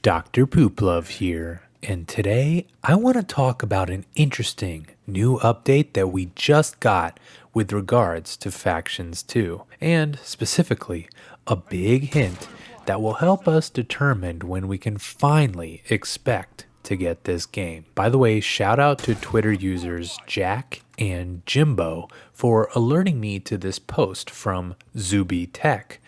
Dr. Pooplove here, and today I want to talk about an interesting new update that we just got with regards to Factions 2, and specifically a big hint that will help us determine when we can finally expect to get this game. By the way, shout out to Twitter users Jack and Jimbo for alerting me to this post from Zuby Tech,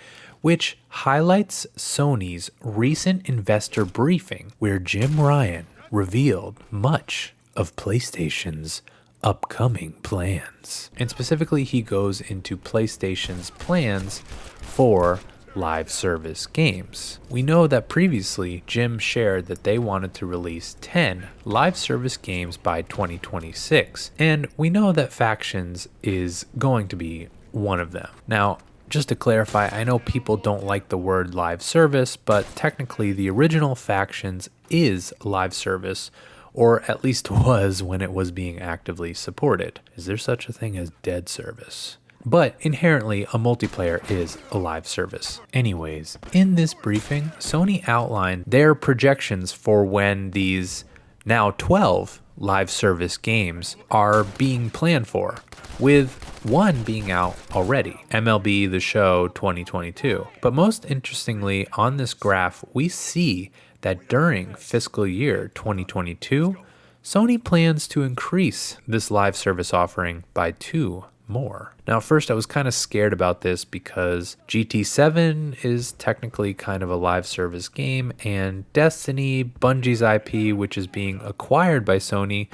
which highlights Sony's recent investor briefing where Jim Ryan revealed much of PlayStation's upcoming plans. And specifically, he goes into PlayStation's plans for live service games. We know that previously Jim shared that they wanted to release 10 live service games by 2026, and we know that Factions is going to be one of them. Now, just to clarify, I know people don't like the word live service, but technically the original Factions is live service, or at least was when it was being actively supported. Is there such a thing as dead service? But inherently, a multiplayer is a live service. Anyways, in this briefing, Sony outlined their projections for when these now 12 live service games are being planned for, with one being out already, MLB The Show 2022. But most interestingly, on this graph, we see that during fiscal year 2022, Sony plans to increase this live service offering by 2 more. Now, first, I was kind of scared about this because GT7 is technically kind of a live service game, and Destiny, Bungie's IP, which is being acquired by Sony,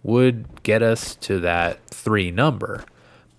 would get us to that 3 number.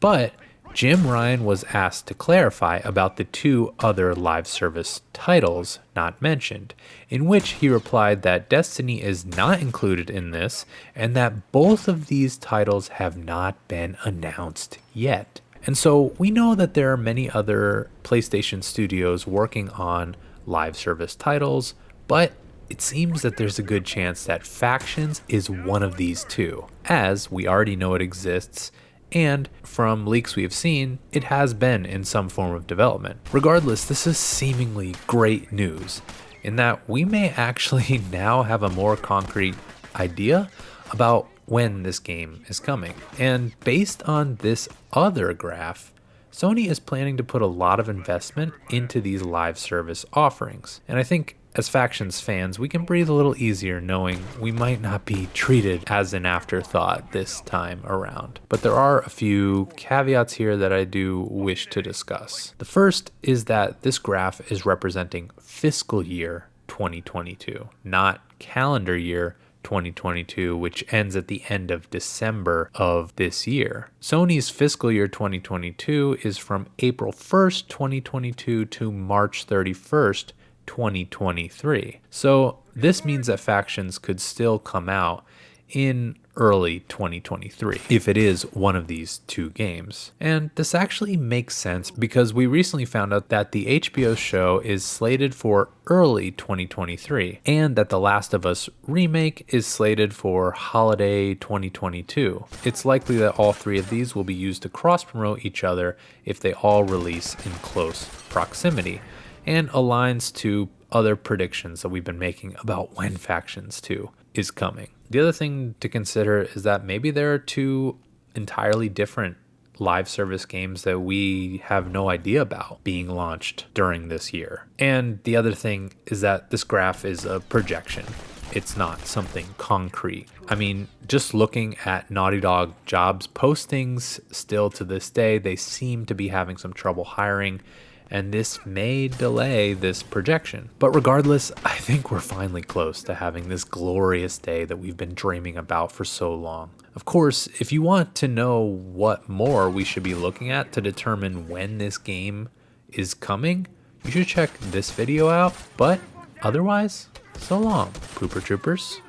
But Jim Ryan was asked to clarify about the 2 other live service titles not mentioned, in which he replied that Destiny is not included in this and that both of these titles have not been announced yet. And so we know that there are many other PlayStation studios working on live service titles, but it seems that there's a good chance that Factions is one of these 2, as we already know it exists, and from leaks we have seen, it has been in some form of development. Regardless, this is seemingly great news in that we may actually now have a more concrete idea about when this game is coming. And based on this other graph, Sony is planning to put a lot of investment into these live service offerings. And I think as Factions fans, we can breathe a little easier knowing we might not be treated as an afterthought this time around. But there are a few caveats here that I do wish to discuss. The first is that this graph is representing fiscal year 2022, not calendar year 2022, which ends at the end of December of this year. Sony's fiscal year 2022 is from April 1st, 2022 to March 31st, 2023. So this means that Factions could still come out in early 2023 if it is one of these 2 games. And this actually makes sense because we recently found out that the HBO show is slated for early 2023 and that The Last of Us remake is slated for holiday 2022. It's likely that all 3 of these will be used to cross-promote each other if they all release in close proximity, and aligns to other predictions that we've been making about when Factions 2 is coming. The other thing to consider is that maybe there are 2 entirely different live service games that we have no idea about being launched during this year. And the other thing is that this graph is a projection. It's not something concrete. I mean, just looking at Naughty Dog jobs postings, still to this day, they seem to be having some trouble hiring, and this may delay this projection. But regardless, I think we're finally close to having this glorious day that we've been dreaming about for so long. Of course, if you want to know what more we should be looking at to determine when this game is coming, you should check this video out. But otherwise, so long, Pooper Troopers.